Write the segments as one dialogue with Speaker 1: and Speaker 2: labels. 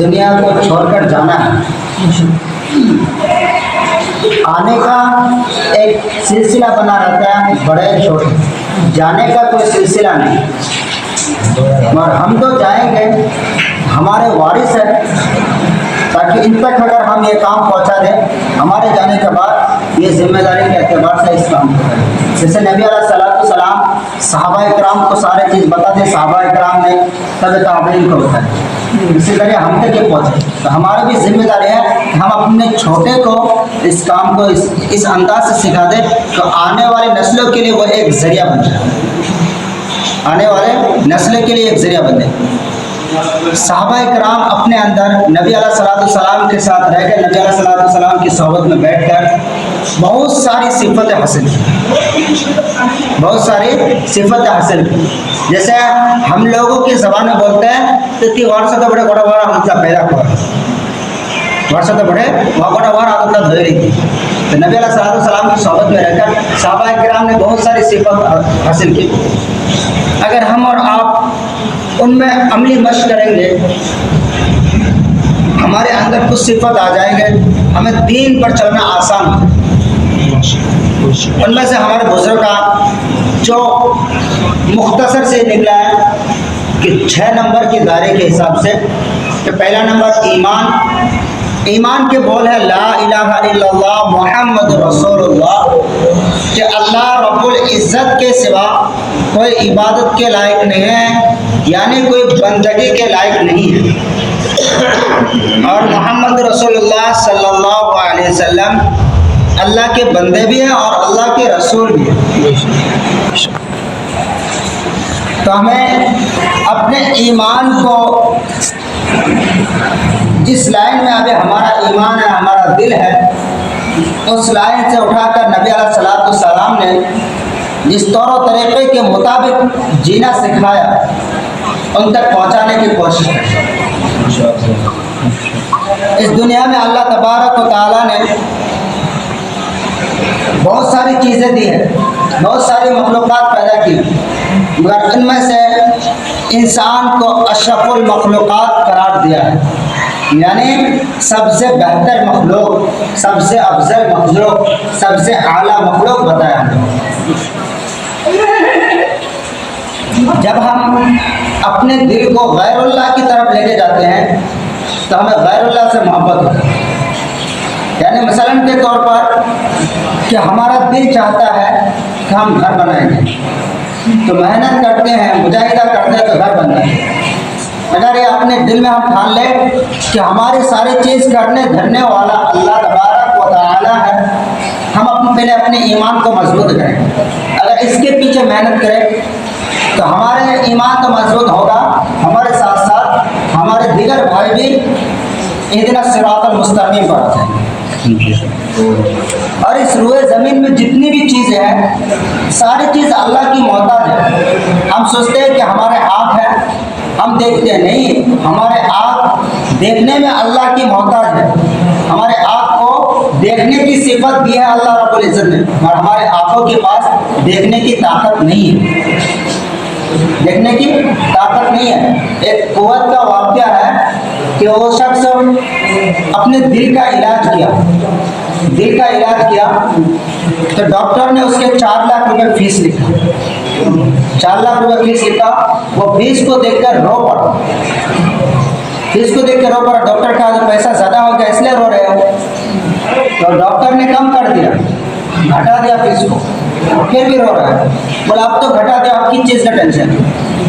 Speaker 1: दुनिया को छोड़कर जाना है। आने का एक सिलसिला बना रहता है, बड़े छोटे, जाने का कोई सिलसिला नहीं। और हम तो जाएंगे, हमारे वारिस है, ताकि इन तक अगर हम ये काम पहुंचा दें, हमारे जाने के बाद ये जिम्मेदारी के एतबार से इस काम को करें। जैसे नबी अलैहिस्सलाम सहाबा इकराम को सारे चीज़ बताते, सहाबा इकराम ने तब ताबईन को बताया, इसी तरह हम तक ये पहुँचे। तो हमारी भी जिम्मेदारी है कि हम अपने छोटे को इस काम को इस अंदाज से सिखा दें तो आने वाली नस्लों के लिए वो एक ज़रिया बन जाए, आने वाले नस्लों के लिए एक ज़रिया बन जाए। सहाबा इकराम अपने अंदर नबी अलैहिस्सलाम के साथ रहकर, नबी अलैहिस्सलाम की सोहबत में बैठकर बहुत सारी सिफतें हासिल की, बहुत सारी सिफतें हासिल की। जैसे हम लोगों की ज़बान में बोलते हैं तो वर्ष तो बड़े बड़ा बड़ा मतलब पैदा हुआ, वर्ष तो बड़े बड़ा बड़ा मतलब धोई रही थी। तो नबी अलैहिस्सलाम की सोहबत में रहकर सहाबा इकराम ने बहुत सारी सिफत हासिल की। अगर हम और आप उनमें अमली मश्क करेंगे, हमारे अंदर कुछ सिफत आ जाएंगे, हमें दीन पर चलना आसान हो। उनमें से हमारे बुजुर्ग का जो मुख्तसर से निकला है कि 6 नंबर के दायरे के हिसाब से, तो पहला नंबर ईमान, ईमान के बोल है ला इलाहा इल्लल्लाह मुहम्मद रसूलुल्लाह, कि अल्लाह रब्बुल इज़्ज़त के सिवा कोई इबादत के लायक नहीं है, यानी कोई बंदगी के लायक नहीं है। और मोहम्मद रसूलुल्लाह सल्लल्लाहु अलैहि वसल्लम अल्लाह के बंदे भी हैं और अल्लाह के रसूल भी हैं। तो हमें अपने ईमान को, जिस लाइन में अभी हमारा ईमान है, हमारा दिल है, उस लाइन से उठाकर नबी अलैहिस्सलाम ने जिस तौर तरीक़े के मुताबिक जीना सिखाया, उन तक पहुँचाने की कोशिश करें। इस दुनिया में अल्लाह तबारक व तआला ने बहुत सारी चीज़ें दी हैं, बहुत सारी मखलूक़ात पैदा की, मगर इनमें से इंसान को अशरफुल मखलूक़ात करार दिया है, यानी सबसे बेहतर मखलूक, सबसे अफजल मखलूक, सबसे आला मखलूक बताया है। जब हम अपने दिल को गैरुल्लाह की तरफ लेके जाते हैं तो हमें गैरुल्लाह से मोहब्बत होती है। यानी मसलन के तौर पर कि हमारा दिल चाहता है कि हम घर बनाएंगे, तो मेहनत करते हैं, मुजाहिदा करते हैं तो घर बनता है। अगर ये अपने दिल में हम ठान लें कि हमारी सारी चीज़ करने धरने वाला अल्लाह तबारक व तआला है, हम पहले अपने ईमान को मजबूत करें। अगर इसके पीछे मेहनत करें तो हमारे ईमान तो मजबूत होगा, हमारे साथ साथ हमारे दिगर भाई भी इहदिना सिरातल मुस्तकीम पर आ जाएंगे। और इस रूए ज़मीन में जितनी भी चीज़ें हैं, सारी चीज़ अल्लाह की मोहताज है। हम सोचते हैं कि हमारे आँख है, हम देखते हैं, नहीं, हमारे आँख देखने में अल्लाह की मोहताज है। हमारे आँख को देखने की सिफत दी है अल्लाह रब्बुल इज़्ज़त ने, और हमारे आँखों के पास देखने की ताकत नहीं है, देखने की ताकत नहीं है। एक कुव्वत का वाक़या है कि वो शख्स अपने दिल का इलाज किया, दिल का इलाज किया तो डॉक्टर ने उसके 4 लाख रुपए फीस लिखा, 4 लाख रुपए फीस लिखा। वो फीस को देखकर रो पड़ा, फीस को देखकर रो पड़ा। डॉक्टर कहा तो पैसा ज़्यादा हो गया इसलिए रो रहे हो, तो डॉक्टर ने कम कर दिया, घटा दिया फीस को, फिर भी रो रहा है। बोला अब तो घटा दिया, आप किस चीज़ का टेंशन?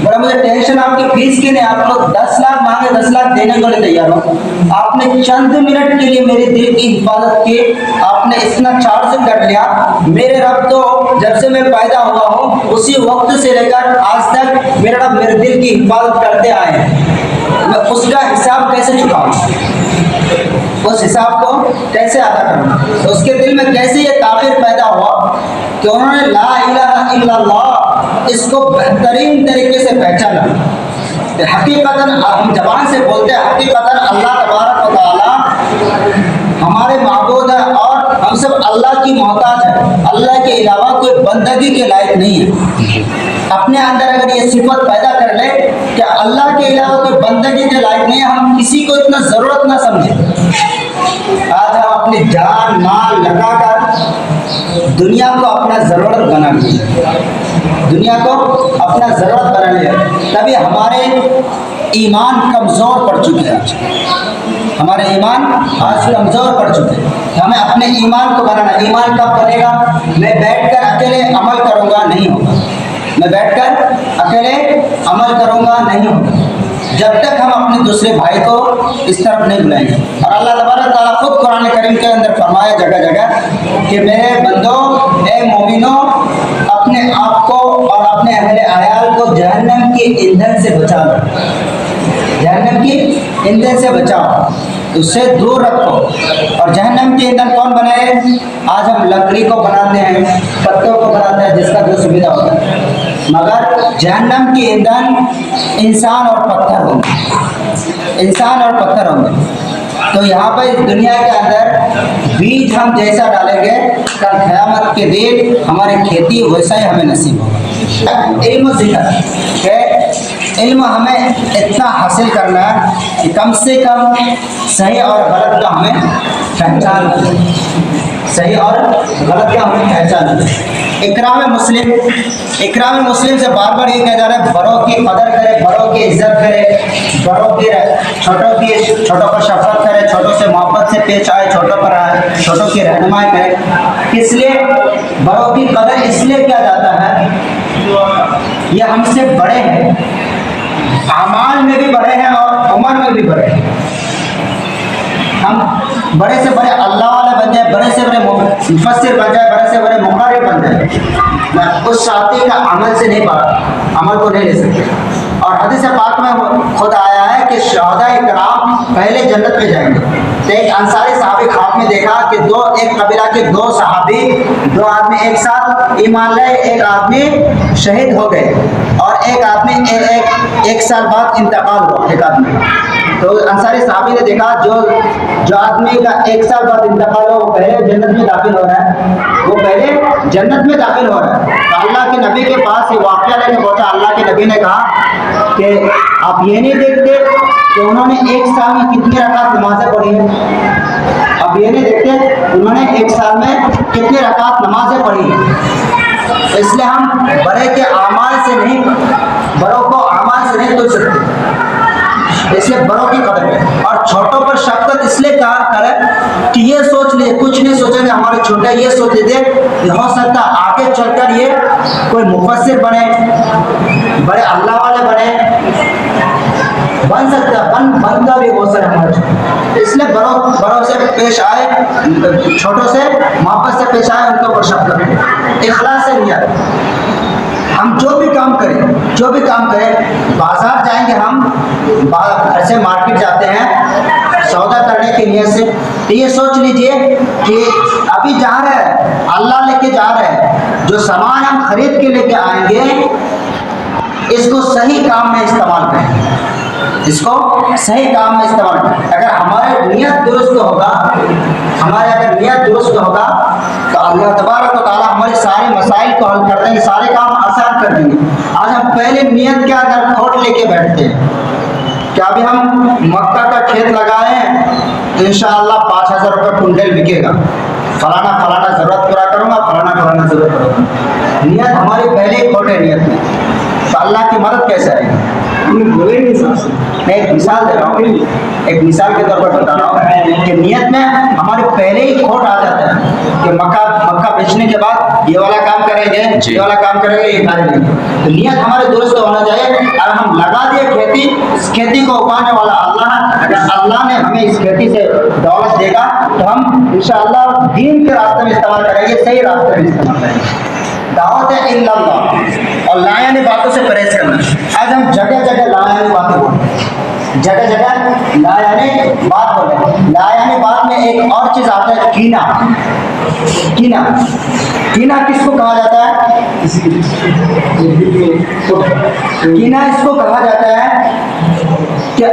Speaker 1: बोला मुझे टेंशन आपकी फीस की नहीं, आप लोग 10 लाख मांगे, 10 लाख देने को लिए तैयार हो। आपने चंद मिनट के लिए मेरे दिल की हिफाजत की, आपने इतना चार्ज कर लिया। मेरे रब तो जब से मैं पैदा हुआ हूँ उसी वक्त से लेकर आज तक मेरे रब मेरे दिल की हिफाजत करते आए हैं, मैं उसका हिसाब कैसे चुकाऊँ, उस हिसाब को कैसे अदा करूँ? उसके दिल में कैसे ये ताक़ीर पैदा हुआ कि उन्होंने ला इलाहा इल्लल्लाह इसको बेहतरीन तरीके से पहचाना। तो हकीकतन हम ज़बान से बोलते हैं, हकीकतन अल्लाह तबारक व तआला हमारे माबूद है और हम सब अल्लाह की की मोहताज है, अल्लाह के अलावा कोई बंदगी के लायक नहीं है। अपने अंदर अगर ये सिफत पैदा कर ले कि अल्लाह के अलावा कोई बंदगी के लायक नहीं है, हम किसी को इतना ज़रूरत ना समझे। आज हम अपनी जान माल लगाकर दुनिया को अपना ज़रूरत बना लिया, दुनिया को अपना ज़रूरत बना लिया, तभी हमारे ईमान कमज़ोर पड़ चुके हैं। हमारे ईमान आज कमज़ोर पड़ चुके हैं। हमें अपने ईमान को बनाना। ईमान कब बनेगा? मैं बैठकर अकेले अमल करूँगा नहीं होगा, मैं बैठकर अकेले अमल करूँगा नहीं होगा, जब तक हम अपने दूसरे भाई को इस तरफ नहीं बुलाएंगे। और अल्लाह तबारक तआला खुद कुरान करीम के अंदर फरमाया जगह जगह कि मेरे बंदो, ए मोमिनो, अपने आप को और अपने अहले अयाल को जहन्नम के ईंधन से बचा लो, जहन्नम की ईंधन से बचाओ, उससे दूर रखो। और जहन्नम के ईंधन कौन बनाए? आज हम लकड़ी को बनाते हैं, पत्तों को बनाते हैं, जिसका जो सुविधा होता है, मगर जहन्नम के ईंधन इंसान और पत्थर होंगे, इंसान और पत्थर होंगे। तो यहाँ पर इस दुनिया के अंदर बीज हम जैसा डालेंगे, कल क़यामत के दिन हमारी खेती वैसा ही हमें नसीब होगा। इल्म ज़िक्र के इल्म हमें इतना हासिल करना है कि कम से कम सही और गलत का हमें पहचान हो, सही और गलत का हमें पहचान हो। इकराम मुस्लिम से बार बार ये कहा जा रहा है, बड़ों की कदर करे, बड़ों की इज्जत करे, छोटों पर शफकत करे, छोटों से मोहब्बत से पेश आए, छोटों की रहनुमाई करे। इसलिए बड़ों की कदर इसलिए किया जाता है, ये हमसे बड़े हैं, अमाल में भी बड़े हैं और उम्र में भी बड़े हैं। हम बड़े से बड़े अल्लाह वाले बन जाए, बड़े से बड़े मुफस्सिर बन जाए, बड़े से बड़े मुक़र्रिर बन जाए, उस साथी का अमल से नहीं अमल को नहीं ले सकते। और हदीस पाक में खुद आया है कि शहदाए किराम पहले जन्नत में जाएंगे। तो एक अंसारी सहाबी ख्वाब में देखा कि एक कबीला के दो सहाबी, दो आदमी एक साथ ईमान लाए, एक आदमी शहीद हो गए और एक आदमी एक साल बाद इंतकाल हुआ, एक आदमी। तो अंसारी सहाबी ने देखा जो आदमी का एक साल बाद इंतकाल हो, वो पहले जन्नत में दाखिल हो रहा है, वो पहले जन्नत में दाखिल हो रहा है। तो अल्लाह के नबी के पास ये वाक़या लेने पहुंचा। अल्लाह के नबी ने कहा कि आप ये नहीं देखते कि उन्होंने एक साल में कितनी रकात नमाजें पढ़ी है? आप ये नहीं देखते उन्होंने एक साल में कितनी रकात नमाजें पढ़ी है? इसलिए हम बड़े के आमाल से नहीं, बड़ों को आमाल से नहीं तुल सकते, इसलिए बड़ों की कदर है। और छोटों पर शफकत इसलिए करें कि ये सोच लिए, कुछ नहीं सोचेंगे हमारे छोटे, ये सोच लेते हो सकता आगे चलकर ये कोई मुफस्सिर बने, बड़े अल्लाह वाले बन सकता है, बनता भी बहुत सारे हमारे। इसलिए बड़ों से पेश आए, छोटों से मोहब्बत से पेश आए, उनके ऊपर शफकत, इखलास से नियत। हम जो भी काम करें, बाजार जाएंगे, हम ऐसे मार्केट जाते हैं सौदा करने की नियत से, तो ये सोच लीजिए कि अभी जा रहे हैं, अल्लाह लेके जा रहे हैं, जो सामान हम खरीद के लेके आएंगे इसको सही काम में इस्तेमाल करें, इसको सही काम में इस्तेमाल करें। अगर हमारे नियत दुरुस्त होगा, तो अल्लाह तबारक व तआला हमारे सारे मसाइल को हल कर देंगे, सारे काम आसान कर देंगे। आज हम पहले नियत के अंदर खोट लेके बैठते हैं कि अभी हम मक्का का खेत लगाए हैं तो इंशाअल्लाह 5000 रुपये कुंटल बिकेगा, फलाना ज़रूरत पूरा करूँगा, फलाना ज़रूरत करूँगा। नियत हमारी पहले ही खोट है नियत में, तो अल्लाह की मदद कैसे आएगी? मैं एक मिसाल दे रहा हूँ, एक मिसाल के तौर पर बता रहा हूँ कि नियत में हमारे पहले ही खोट आ जाता है कि मक्का बेचने के बाद ये वाला काम करेंगे, ये वाला काम करेंगे, ये करेंगे। तो नियत हमारे दुरुस्त होना चाहिए। अगर हम लगा दिए खेती, इस खेती को उगाने वाला अल्लाह है, अगर अल्लाह ने हमें इस खेती से दौलत देगा तो हम इंशाअल्लाह दीन के रास्ते में इस्तेमाल करेंगे, सही रास्ते में इस्तेमाल करेंगे। दावत है इल्लल्लाह और लायानी बातों से परहेज करना। आज हम जगह जगह लायानी बातें बोलते, जगह जगह लायानी बात बोले। लायानी बात में एक और चीज़ आता है, कीना किसको कहा जाता है? कीना इसको कहा जाता है कि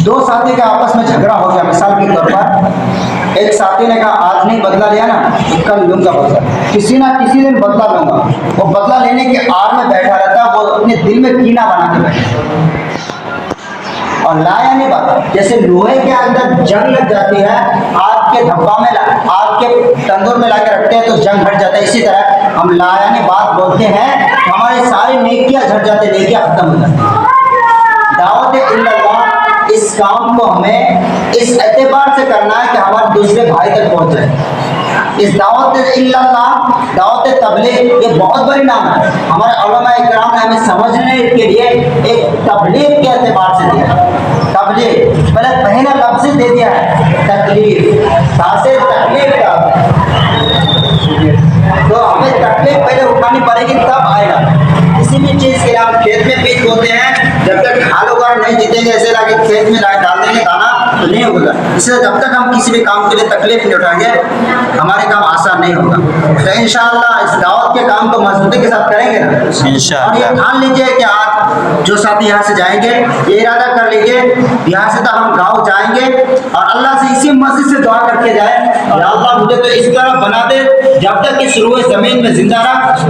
Speaker 1: दो साथी का आपस में झगड़ा हो गया। मिसाल के तौर पर ایک ساتھی نے کہا آج نہیں بدلہ لیا نا تو کل لوں گا بدلہ، کسی نہ کسی دن بدلہ لوں گا۔ وہ بدلہ لینے کے آڑ میں بیٹھا رہتا، وہ اپنے دل میں کینہ بنا کے بیٹھا اور لایا نہیں بدلہ۔ جیسے لوہے کے اندر جنگ لگ جاتی ہے، آگ کے دھبا میں آگ کے تندور میں لا کے رکھتے ہیں تو جنگ ہٹ جاتا ہے، اسی طرح ہم لا یعنی بات بولتے ہیں ہماری ساری نیکیاں جھٹ جاتے، نیکیاں ختم ہو جاتی ہیں۔ دعوت اللہ اس کام کو ہمیں اس اعتبار سے کرنا ہے کہ ہمارے دوسرے بھائی تک پہنچ جائے۔ اس دعوت اللہ، دعوت تبلیغ، یہ بہت بڑی نام ہے۔ ہمارے علماء اکرام نے ہمیں سمجھنے کے لیے ایک تبلیغ کے اعتبار سے دیا۔ تبلیغ پہلے پہلا لفظ دے دیا ہے تکلیف، تاثیر تکلیف کا، تو ہمیں تکلیف پہلے اٹھانی پڑے گی تب آئے گا۔ کسی بھی چیز کے لیے ہم کھیت میں بیج بوتے ہیں، جب تک ہل وغیرہ نہیں جیتیں گے ایسے لا کے کھیت میں ڈال دیں گے دانا تو نہیں ہوگا۔ اس لیے جب تک ہم کسی بھی کام کے لیے تکلیف نہیں اٹھائیں گے ہمارے کام آسان نہیں ہوگا۔ تو انشاءاللہ اس دعوت کے کام کو مضبوطی کے ساتھ کریں گے نا انشاءاللہ۔ اور یہ ٹھان لیجیے کہ آج جو ساتھی یہاں سے جائیں گے یہ ارادہ کر لیجیے یہاں سے تو ہم گاؤں جائیں گے اور اللہ سے اسی مسجد سے دعا کر کے جائیں، یا اللہ مجھے تو اس طرح بنا دے جب تک اس روئے زمین میں زندہ رکھ،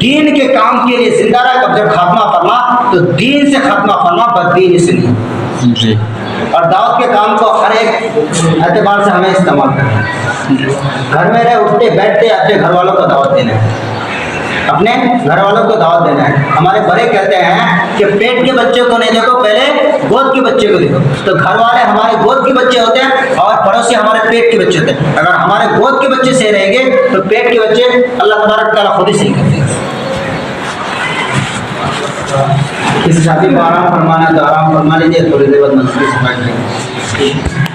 Speaker 1: دین کے کام کے لیے زندہ رکھ، اب جب خاتمہ فرما تو دین سے خاتمہ فرما، بددین سے نہیں۔ اور دعوت کے کام کو ہر ایک اعتبار سے ہمیں استعمال کرنا ہے۔ گھر میں رہے اٹھتے بیٹھتے اپنے گھر والوں کو دعوت دینا ہے، اپنے گھر والوں کو دعوت دینا ہے۔ ہمارے بڑے کہتے ہیں کہ پیٹ کے بچے کو نہیں دیکھو، پہلے گود کے بچے کو دیکھو۔ تو گھر والے ہمارے گود کے بچے ہوتے ہیں اور پڑوسی ہمارے پیٹ کے بچے ہوتے ہیں۔ اگر ہمارے گود کے بچے صحیح رہیں گے تو پیٹ کے بچے اللہ تبارک تعالیٰ خود ہی صحیح کرتے ہیں۔ اس شادی کو آرام فرمانا تو آرام فرما لیجیے، تھوڑی دیر بعد مسجد سے بیٹھ جائیں۔